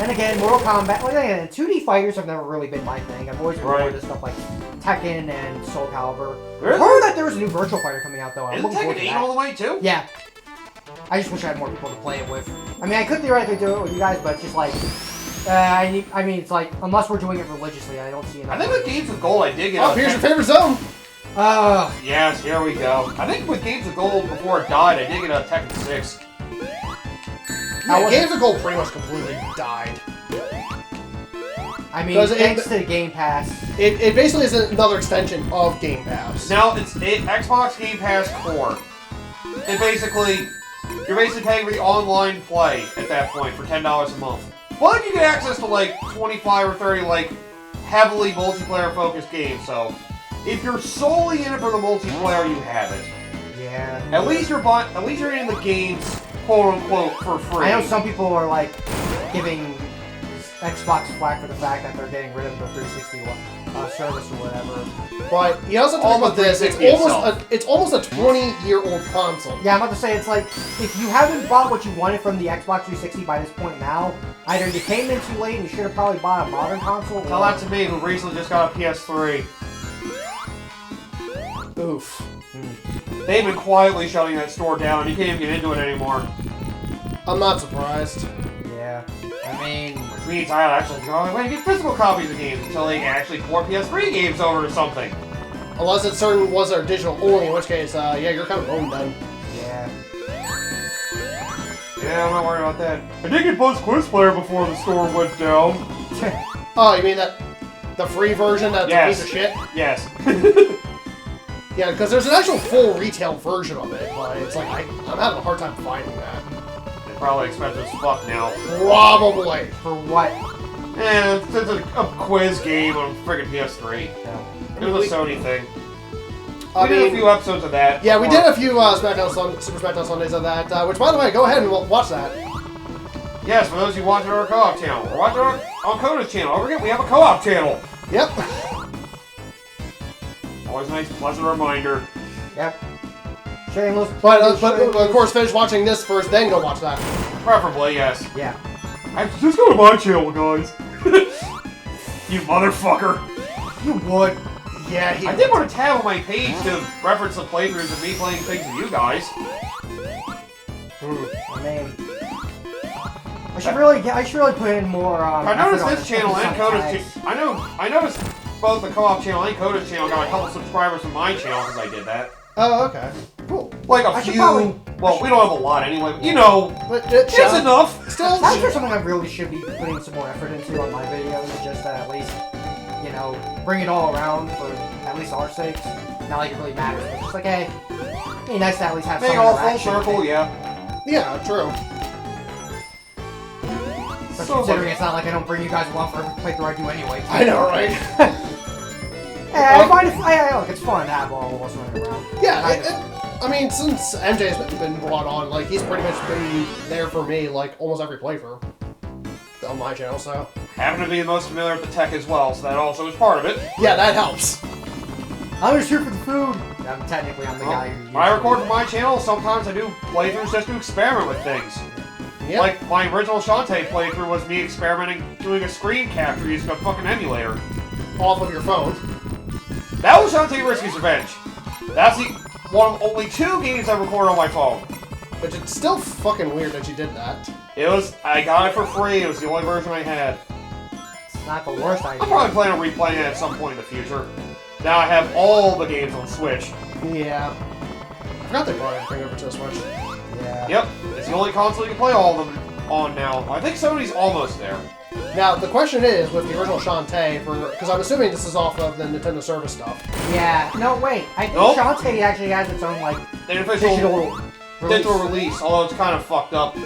Then again, Mortal Kombat, well, again, 2D fighters have never really been my thing. I've always been more into stuff like Tekken and Soul Calibur. I heard that there's a new Virtual Fighter coming out, though. I'm looking forward to that. Tekken 8 all the way, too? Yeah. I just wish I had more people to play it with. I mean, I could theoretically do it with you guys, but it's just like... I mean, it's like, unless we're doing it religiously, I don't see enough. I think with Games of Gold, I did get... Oh, here's your favorite zone! Yes, here we go. I think with Games of Gold, before it died, I did get a Tekken 6. Yeah, Games of Gold pretty much completely died. I mean, thanks to the Game Pass. It basically is another extension of Game Pass. Now, it's Xbox Game Pass Core. You're basically paying for the online play at that point for $10 a month. But you get access to like 25 or 30 like heavily multiplayer-focused games, so if you're solely in it for the multiplayer, you have it. Yeah. At least you're in the games, quote unquote, for free. I know some people are like giving Xbox flack for the fact that they're getting rid of the 360 service or whatever. But you also talk about this. It's almost a 20-year-old console. Yeah, I'm about to say it's like if you haven't bought what you wanted from the Xbox 360 by this point now, either you came in too late and you should have probably bought a modern console. Tell that to me, who recently just got a PS3. Oof. They've been quietly shutting that store down. You can't even get into it anymore. I'm not surprised. Yeah. I mean... Which means I actually go away to get physical copies of games until they actually port PS3 games over to something. Unless it's certain ones that are digital only, in which case, yeah, you're kind of boned then. Yeah. Yeah, I'm not worried about that. I did get Buzz Quiz Player before the store went down. Oh, you mean the free version that's a piece of shit? Yes. Yeah, because there's an actual full retail version of it, but it's like, I'm having a hard time finding that. They're probably expensive as fuck now. Probably. For what? It's a quiz game on friggin' PS3. No. It was a Sony thing. We did a few episodes of that. Yeah, we did a few Super SmackDown Sundays of that, which, by the way, go ahead and watch that. Yes, for those of you watching our co-op channel, or watching our on Coda's channel. Don't forget, we have a co-op channel. Yep. Always a nice, pleasant reminder. Yep. Shameless. But of course, finish watching this first, then go watch that. Preferably, yes. Yeah. Just go to my channel, guys. You motherfucker. You would. Yeah, I did want to tab on my page to reference the playthroughs of me playing things with you guys. I mean, I should really put in more. I noticed this channel and Coda's channel. I noticed both the co-op channel and Coda's channel got a couple subscribers from my channel because I did that. Oh, okay. Cool. Like a few. Well, we don't have a lot anyway. But, you know, it's enough. Still, that's just something I really should be putting some more effort into on my videos. Just to at least, you know, bring it all around for at least our sakes. Not like it really matters, but just like, hey, it'd be nice to at least have some interaction. Make all full circle, yeah. Yeah, true. But so considering it's not like I don't bring you guys along for every playthrough I do anyway. I know, right? Yeah, I find look, it's fun to have all of us running around. Yeah, I mean, since MJ's been brought on, like, he's pretty much been there for me, like, almost every playthrough on my channel, so. Happen to be the most familiar with the tech as well, so that also is part of it. Yeah, that helps. I'm just here for the food. Technically, I'm the guy who... When I record for my channel, sometimes I do playthroughs just to experiment with things. Yep. Like, my original Shantae playthrough was me experimenting doing a screen capture using a fucking emulator. Off of your phone. That was Shantae Risky's Revenge. That's the one of only 2 games I record on my phone. But it's still fucking weird that you did that. I got it for free, it was the only version I had. It's not the worst idea. I'm probably planning on replaying it at some point in the future. Now I have all the games on Switch. Yeah. I forgot they brought everything over to the Switch. Yeah. Yep, it's the only console you can play all of them on now. I think Sony's almost there. Now, the question is, with the original Shantae, because I'm assuming this is off of the Nintendo Service stuff. Yeah. No, wait. I think Shantae actually has its own, like, digital release, although it's kind of fucked up.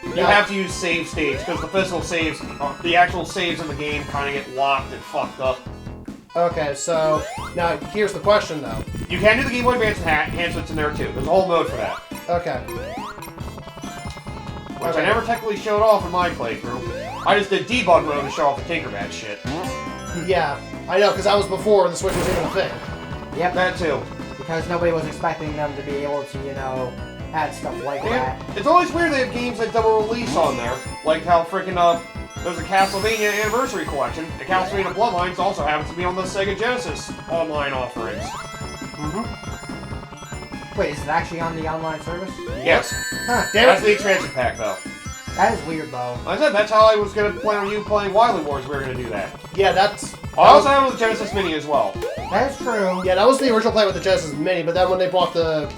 You have to use save states, because the physical saves, the actual saves in the game kind of get locked and fucked up. Okay, so, now, here's the question, though. You can do the Game Boy Advance enhancements in there, too. There's a whole mode for that. Okay. Which I never technically showed off in my playthrough. I just did debug mode to show off the Tinkerbad shit. Yeah, I know, because that was before the Switch was even a thing. Yep. That, too. Because nobody was expecting them to be able to, you know, add stuff like that. It's always weird they have games that double release on there. Like how freaking, There's a Castlevania Anniversary Collection, and Castlevania Bloodlines also happens to be on the Sega Genesis online offerings. Wait, is it actually on the online service? Yes. Huh. That's the expansion pack, though. That is weird, though. Like I said, that's how I was going to plan on you playing Wily Wars. We were going to do that. Yeah, that's... I also have it with the Genesis Mini as well. That is true. Yeah, that was the original plan with the Genesis Mini, but then when they brought the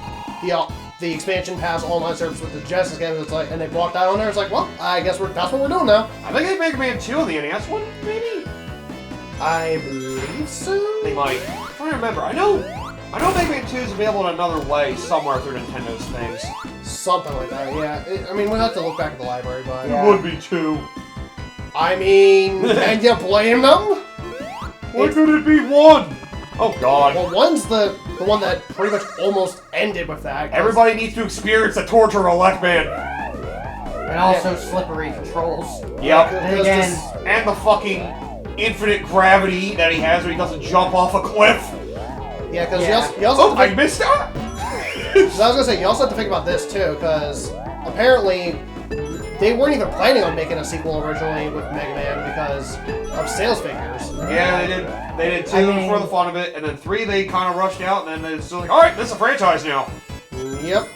expansion pass online service with the Genesis games, it's like, and they brought that on there, it's like, well, I guess that's what we're doing now. I think they Mega Man 2 on the NES one, maybe? I believe so? They might. I'm trying to remember. I know Mega Man 2 is available in another way somewhere through Nintendo's things. Something like that, yeah. I mean, we'll have to look back at the library, but... Yeah. It would be 2. I mean, can you blame them? Why could it be 1? Oh, God. Well, 1's the one that pretty much almost ended with that. Everybody needs to experience the torture of Eggman. And also slippery controls. Yep. And again, And the fucking infinite gravity that he has when he doesn't jump off a cliff. Yeah, because Yeah. you also Oh, have to I missed that! Because I was gonna say, you also have to think about this too, because apparently they weren't even planning on making a sequel originally with Mega Man because of sales figures. Yeah, they did 2 for the fun of it, and then 3 they kind of rushed out, and then it's still like, alright, this is a franchise now. Yep.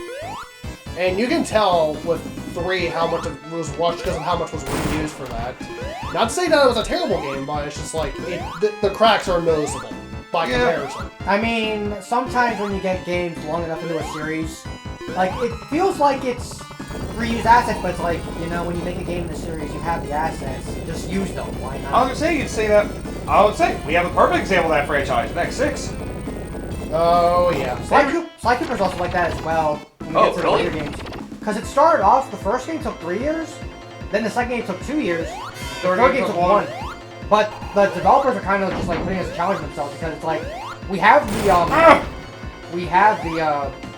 And you can tell with 3 how much it was rushed because of how much was reused for that. Not to say that it was a terrible game, but it's just like, the cracks are noticeable by comparison. I mean, sometimes when you get games long enough into a series, like, it feels like it's reused assets, but it's like, you know, when you make a game in the series, you have the assets, just use them, why not? I was gonna say, you'd say that. I would say, we have a perfect example of that franchise, X6. Oh, yeah. Sly Cooper's also like that as well, when you Oh, get to the really? later games. Because it started off, the first game took 3 years, then the second game took 2 years, the third game took 1. But the developers are kind of just like putting us a challenge themselves because it's like, we have the,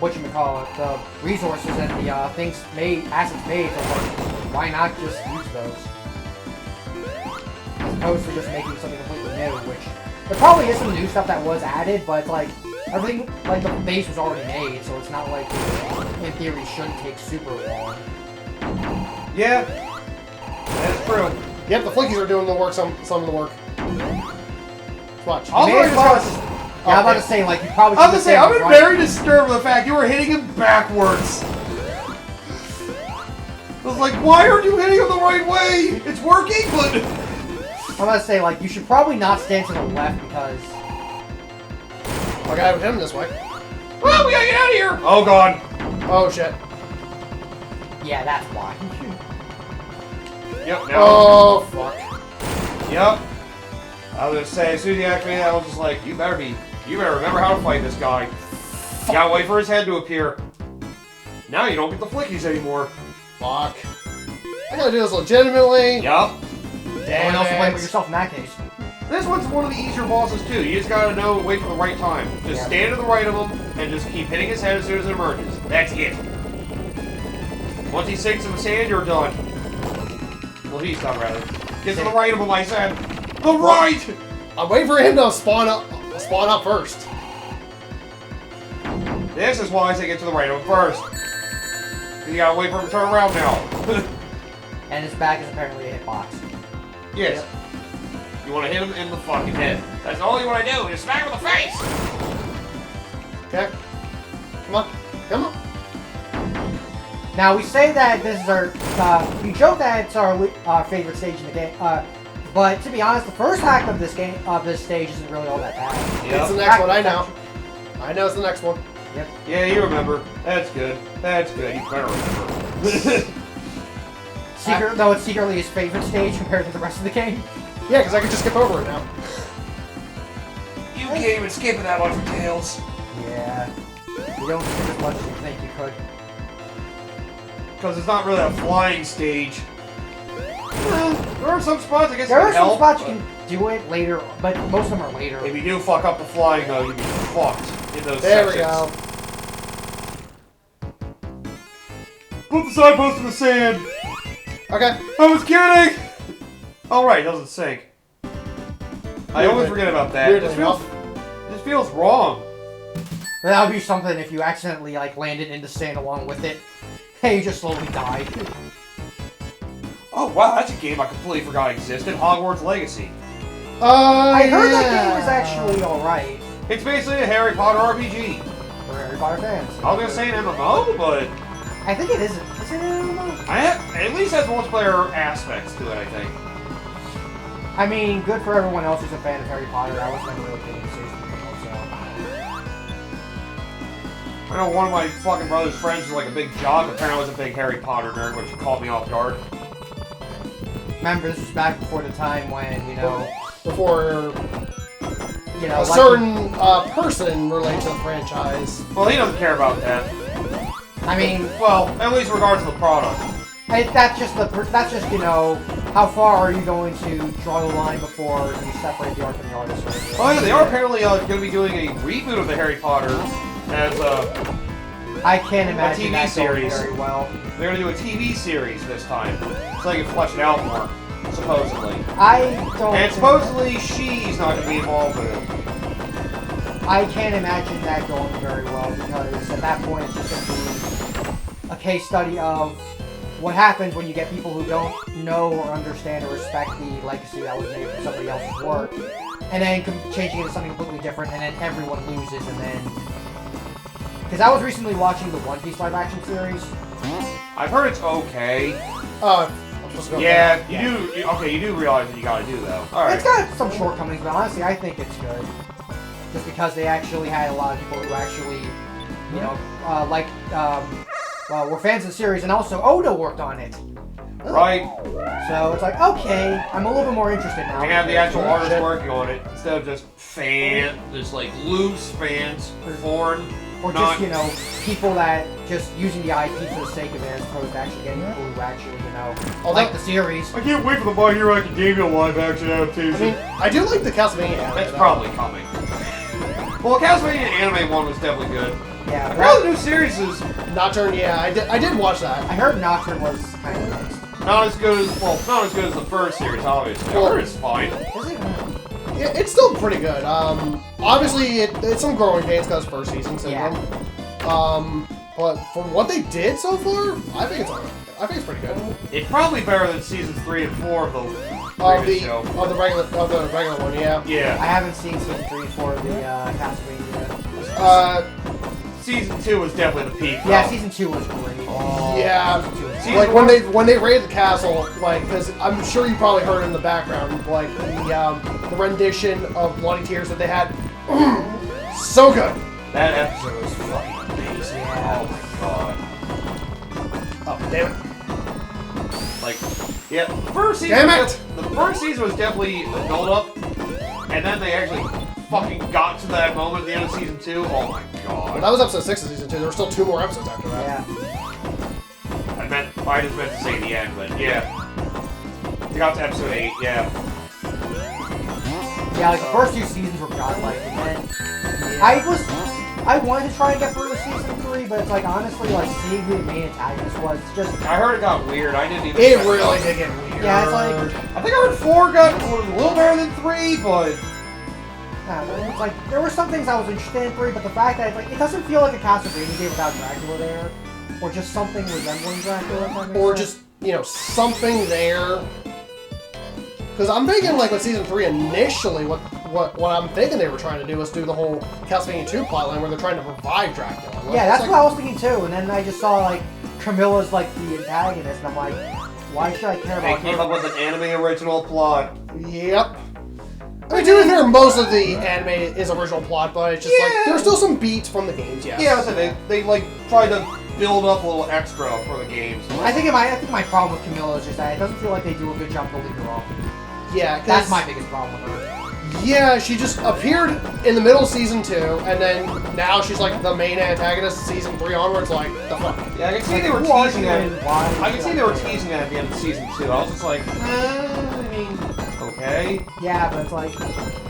whatchamacallit, the resources and the, things made, assets made, so like, why not just use those? As opposed to just making something completely new, which, there probably is some new stuff that was added, but like, everything, like, the base was already made, so it's not like, in theory, shouldn't take super long. Yeah, that's true. Yep, the flickies are doing the work, some of the work. Let's watch. Also, May as well just- yeah, I'm about to Okay. say, like, you probably I was gonna say, I've been right. very disturbed with the fact you were hitting him backwards. I was like, why aren't you hitting him the right way? It's working, but... I'm about to say, like, you should probably not stand to the left because... I gotta hit him this way. Well, we gotta get out of here! Oh, God. Oh, shit. Yeah, that's why. Yep, now. Oh, fuck. Yep. I was gonna say, as soon as he activated, I was just like, you better remember how to fight this guy. You gotta wait for his head to appear. Now you don't get the flickies anymore. Fuck. I gotta do this legitimately. Yup. No Damn one else will blame it. yourself in that case. This one's one of the easier bosses too. You just gotta know, wait for the right time. Just Yeah. stand to the right of him, and just keep hitting his head as soon as it emerges. That's it. Once he sinks in the sand, you're done. Well, he's done, rather. Get to the right of him, I said. The right! I'm waiting for him to spawn up first. This is why I say get to the right of him first. You gotta wait for him to turn around now. And his back is apparently a hitbox. Yes. Yep. You want to hit him in the fucking head. That's all you want to do. Just smack him in the face. Okay. Come on. Come on. Now, we say that this is our... we joke that it's our favorite stage in the game, but to be honest, the first hack of this game, of this stage isn't really all that bad. It's the next one, I know. I know it's the next one. Yep. Yeah, you remember. That's good. That's good. You better remember. Though it's secretly his favorite stage compared to the rest of the game. Yeah, because I can just skip over it now. You can't even skip it that much for Tails. Yeah. You don't skip as much as you think you could. Because it's not really a flying stage. There are some spots, I guess, There you are can some help, spots you but can do it later, but most of them are later. if you do fuck up the flying, though, you'd be fucked in those There we sections. go. Put the signpost in the sand. Okay. I was kidding! Alright, it doesn't sink. I always forget about that. It Weirdly just feels wrong. But that would be something if you accidentally, like, landed into sand along with it. Hey, you just slowly died. Oh wow, that's a game I completely forgot existed. Hogwarts Legacy. I heard that game was actually alright It's basically a Harry Potter RPG. for Harry Potter fans. I was gonna say an MMO, but I think it is. Is it an MMO? at least has multiplayer aspects to it. I think. I mean, good for everyone else who's a fan of Harry Potter. I was never really taking it seriously before, so. I know one of my fucking brother's friends was like a big jock. Apparently, was a big Harry Potter nerd, which caught me off guard. Remember, this was back before the time when, you know, Before you know, a certain person related to the franchise. Well, he doesn't care about that. I mean, Well, at least regards to the product. that's just you know, how far are you going to draw the line before you separate the art from the artist? Right? Oh yeah, they are apparently going to be doing a reboot of the Harry Potter as I can't imagine TV that series. going very well. They're going to do a TV series this time, so they can flesh it out more. Supposedly. I don't. And supposedly she's not going to be involved with it. I can't imagine that going very well because at that point it's just going to be a case study of what happens when you get people who don't know or understand or respect the legacy that was made from somebody else's work, and then changing it to something completely different, and then everyone loses, and then. Because I was recently watching the One Piece live action series. I've heard it's okay. Yeah, You do realize what you gotta do though. Alright. It's got some shortcomings, but honestly, I think it's good. Just because they actually had a lot of people who actually, you know, were fans of the series, and also Oda worked on it. Right. So it's like, okay, I'm a little bit more interested now. They have the actual artist working on it instead of just just like loose fans, foreign. Or just, you know, people that just using the IP for the sake of it as opposed to actually getting people who actually, you know, like the series. I can't wait for the My Hero Academia live action adaptation. I mean, I do like the Castlevania anime. That's probably coming. Well, the Castlevania anime one was definitely good. Yeah, Apparently the new series is Nocturne, yeah, I did watch that. I heard Nocturne was kind of mixed. not as good as the first series, obviously. I heard it's fine. Is it? Yeah, it's still pretty good. Obviously, it's some growing pains because first season syndrome. Yeah. But from what they did so far, I think it's alright. I think it's pretty good. It's probably better than seasons 3 and 4 of the show. Of the regular one, yeah. Yeah. I haven't seen season 3 and 4 of the Castlevania yet. Season 2 was definitely the peak. Yeah, though. season 2 was great. Yeah. Season 2 was Season Like one- when they raided the castle, like, because I'm sure you probably heard in the background, like the rendition of Bloody Tears that they had. So good. That episode was fucking amazing. Yeah. Oh my god. Oh, damn it. Like, yeah, the first season. Damn it! The first season was definitely a build-up, and then they actually fucking got to that moment at the end of season 2. Oh my god. Well, that was episode 6 of season 2. There were still 2 more episodes after that. Yeah. I just meant to say the end, but yeah. They got to episode 8, yeah. Yeah, like the first 2 seasons were godlike, and then I wanted to try and get through to season 3, but it's like honestly, like seeing who the main antagonist was, just I heard it got weird. I didn't even. It really did get weird. yeah, it's like I think I heard 4 was a little better than 3, but I don't know, it's like there were some things I was interested in 3, but the fact that it doesn't feel like a Castlevania game without Dracula there, or just something resembling Dracula, if that makes Or sense. just, you know, something there. Because I'm thinking, like, with Season 3 initially, what I'm thinking they were trying to do was do the whole Castlevania 2 plotline where they're trying to revive Dracula. Like, Yeah, that's like, what I was thinking too, and then I just saw, like, Camilla's, like, the antagonist, and I'm like, why should I care they about came her? up with an anime original plot. Yep. I mean, to be fair, most of the anime is original plot, but it's just like, Yeah. there's still some beats from the games, yes. Yeah, I said they like tried to build up a little extra for the games. I think my problem with Camilla is just that it doesn't feel like they do a good job building her up. Yeah, 'cause- That's my biggest problem with her. Yeah, she just appeared in the middle of Season 2, and then now she's like the main antagonist of Season 3 onwards, like, the fuck? Yeah, I can see they were Who are teasing you that. and why? I can see they were teasing that at the end of season 2. I was just like, I mean, okay. Yeah, but it's like,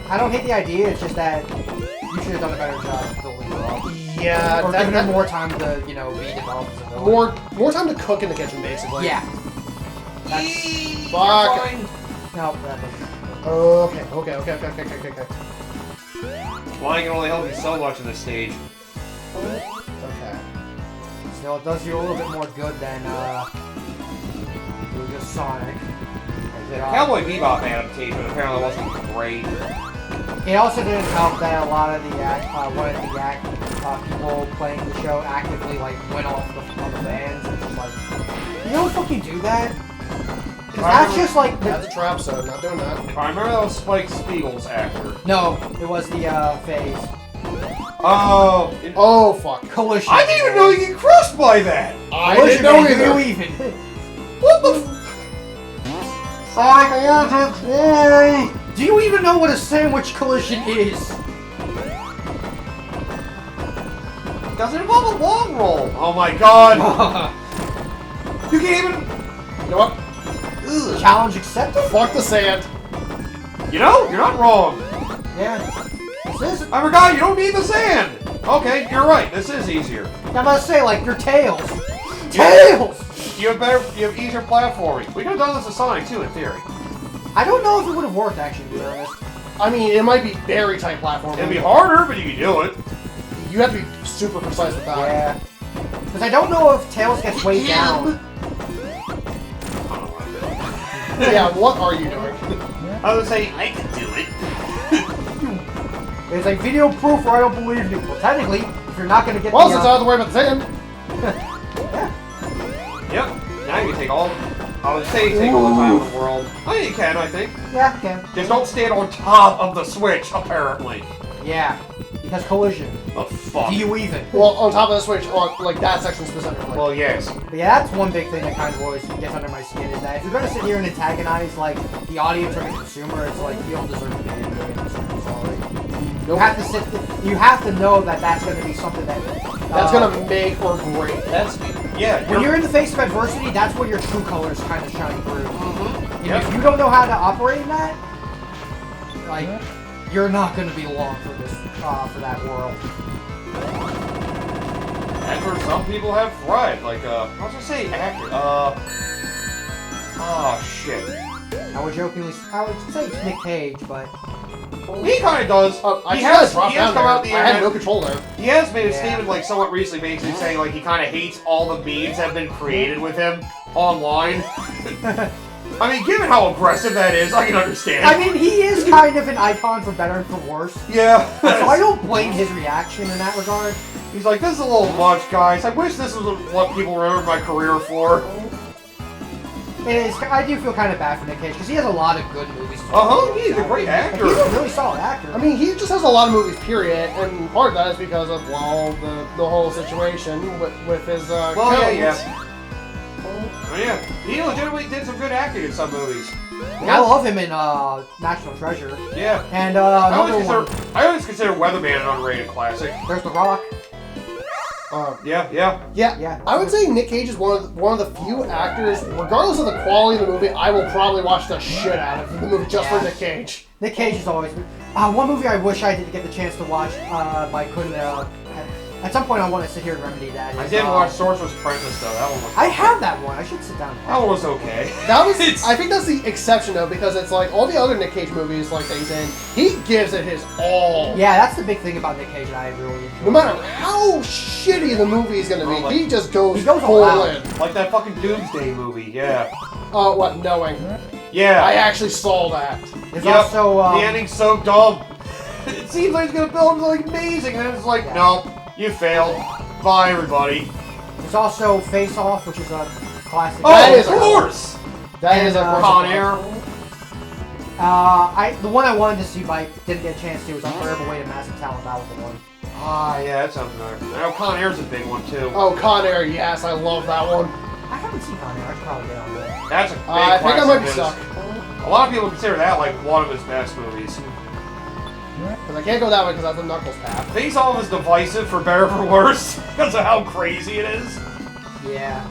I don't hate the idea, it's just that you should have done a better job building her up. Yeah, Or giving her more time to, you know, be developed as a villain. more time to cook in the kitchen, basically. Yeah. Fuck. No, that doesn't. Okay. Flying can only help you so much in this stage. Okay. Still, it does you a little bit more good than, It was just Sonic. Cowboy Bebop adaptation apparently wasn't great. It also didn't help that a lot of the people playing the show actively like went off on the fans and just like, you don't fucking do that. 'Cause that's just like That's a trap, so not doing that. If I remember, that was Spike Spiegel's actor. no, it was the phase Oh. Oh fuck! collision. I didn't even know you get crushed by that. I didn't know Do you either. even? What the? Sonic Origins. Whoa! Do you even know what a sandwich collision is? Does it involve a long roll? Oh my god! You can't even. You know what? Ugh. Challenge accepted? Fuck the sand. You know, you're not wrong. Yeah. This is. I forgot you don't need the sand. Okay, you're right. This is easier. I'm about to say like your tails. Tails. You have easier platforming. We could have done this with Sonic too, in theory. I don't know if it would have worked actually, to be honest. I mean, it might be very tight platform. It'd be harder, but you can do it. You have to be super precise with that. Yeah. Because I don't know if Tails gets way down. Yeah, what are you doing? I was gonna say I can do it. It's like video proof or I don't believe you. Well, technically, if you're not going to get Well, the... since I don't have to worry about the sand. Yep. Now you can take all. I would say take all the time in the world. Oh, you can, I think. Yeah, you can. Just don't stand on top of the switch, apparently. Yeah. Because collision. Oh fuck. Do you even? Well, on top of the switch, on like that section specifically. Well, yes. But yeah, that's one big thing that kind of always gets under my skin is that if you're going to sit here and antagonize like the audience or the consumer, it's like you don't deserve to be in the consumer. Sorry. You have to sit. You have to know that that's going to be something that That's gonna make or break. That's yeah. when you're in the face of adversity, that's where your true colors kind of shine through. And Yep. if you don't know how to operate in that, like you're not going to be long for this for that world. That's where some people have thrived. Like I was gonna say actor. Oh shit. I would say it's Nick Cage, but He kind of does. I he just has dropped down come there. out the I had no internet. control there. He has made a Yeah. statement like somewhat recently, basically saying like he kind of hates all the memes that have been created with him online. I mean, given how aggressive that is, I can understand. I mean he is kind of an icon for better and for worse. yeah. So I don't blame his reaction in that regard. He's like, this is a little much, guys. I wish this was what people remember my career for. It is. I do feel kind of bad for Nick Cage because he has a lot of good movies. He's a great actor. Like, he's a really solid actor. I mean, he just has a lot of movies, period, and part of that is because of, well, the whole situation with his, Well, cones. yeah. Oh, yeah. He legitimately did some good acting in some movies. I love him in National Treasure. Yeah. And I another one. always consider Weatherman an underrated classic. There's The Rock. Yeah. Yeah. I would say Nick Cage is one of the few actors, regardless of the quality of the movie, I will probably watch the shit out of the movie just for Nick Cage. Nick Cage is always. One movie I wish I did get the chance to watch, but I couldn't. At some point, I want to sit here and remedy that. I did watch Sorcerer's Apprentice though. That one was. I have that one. I should sit down and watch. That one was okay. That was, I think that's the exception though, because it's like all the other Nick Cage movies like that he's in, he gives it his all. Yeah, that's the big thing about Nick Cage that I really enjoy. No matter how shitty the movie is gonna be, Oh, like- he just goes He goes all full out. in. Like that fucking Doomsday movie. Yeah. What, Knowing? Yeah. I actually saw that. There's Yep. also the ending's so dumb. It seems like he's gonna build him like amazing, and then it's like, no, you failed. Bye, everybody. there's also Face Off, which is a classic. That Oh, is of a- course. That is a Con Air. The one I wanted to see but I didn't get a chance to was Unbearable Weight of Massive Talent. That was the one. Ah, yeah, that sounds familiar. I know Con Air's a big one too. Oh, Con Air, yes, I love that one. I haven't seen Con Air. I should probably get on that. That's a big I think I classic might be of his. stuck. A lot of people consider that like one of his best movies. Because I can't go that way because that's the Knuckles path. Face Off is divisive for better or for worse because of how crazy it is. Yeah.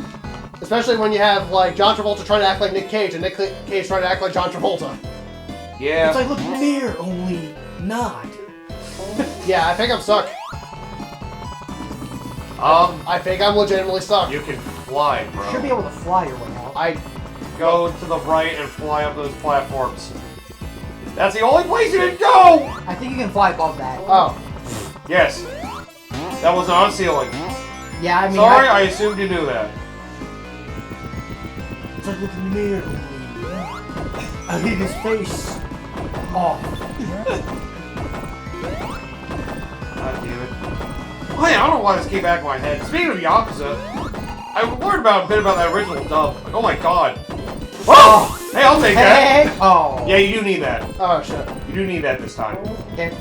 Especially when you have like John Travolta trying to act like Nick Cage and Nick Cage trying to act like John Travolta. Yeah. It's like look in the mirror, only not. Yeah, I think I'm stuck. I think I'm legitimately stuck. You can fly, bro. You should be able to fly your way out. I Go to the right and fly up those platforms. That's the only place you didn't go! I think you can fly above that. oh. Yes. That was on ceiling. Yeah, I mean. Sorry, I assumed you knew that. It's like looking in the mirror. I hit his face. Oh. God damn it. Oh yeah, I don't know why this came back in my head. Speaking of Yakuza, I learned a bit about that original dub. Like, oh my god. Oh! Hey, I'll take that! Oh. Yeah, you do need that. Oh, shit. You do need that this time. Okay.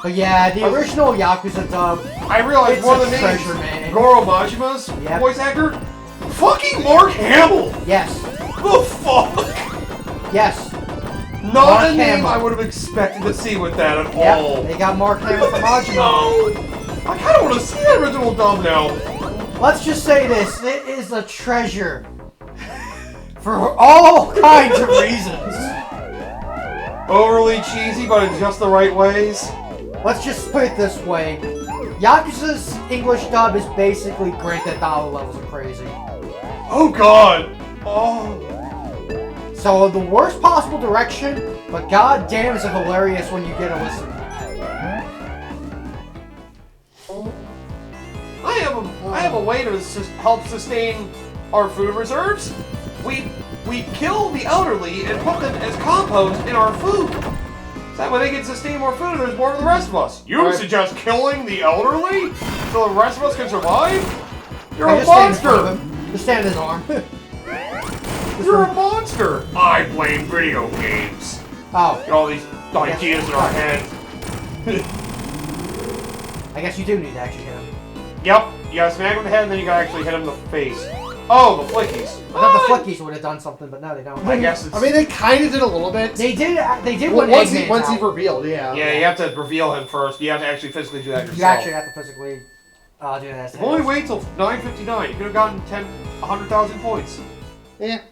But yeah, the original Yakuza dub. I realized It's one of a the names, treasure, man. Goro Majima's Yep. voice actor, fucking Mark Hamill! Yes. The fuck? Yes. Not Mark a name Hamill. I would have expected to see with that at Yep. all. They got Mark Hamill from Majima. No! I kind of want to see that original dub now. Let's just say this. It is a treasure. For all kinds of reasons. Overly cheesy, but in just the right ways. Let's just put it this way. Yakuza's English dub is basically Grand Theft Auto levels of crazy. Oh god! Oh. So the worst possible direction, but god damn is it hilarious when you get to listen. I have a way to help sustain our food reserves. We kill the elderly and put them as compost in our food. So that way they can sustain more food and there's more for the rest of us. You suggest killing the elderly so the rest of us can survive? You're a monster! Just stand in his arm. You're a monster! I blame video games. Oh. Get all these ideas in our heads. I guess you do need to actually hit him. Yep, you gotta smack him in the head and then you gotta actually hit him in the face. Oh, the flickies. I thought the flickies would have done something, but no, they don't. I guess it's... I mean, they kind of did a little bit. They did Well, when once Eggman's he out. revealed, yeah. Yeah, you have to reveal him first. You have to actually physically do that yourself. You actually have to physically do that. If only wait till 9:59. You could have gotten 100,000 points. Yeah.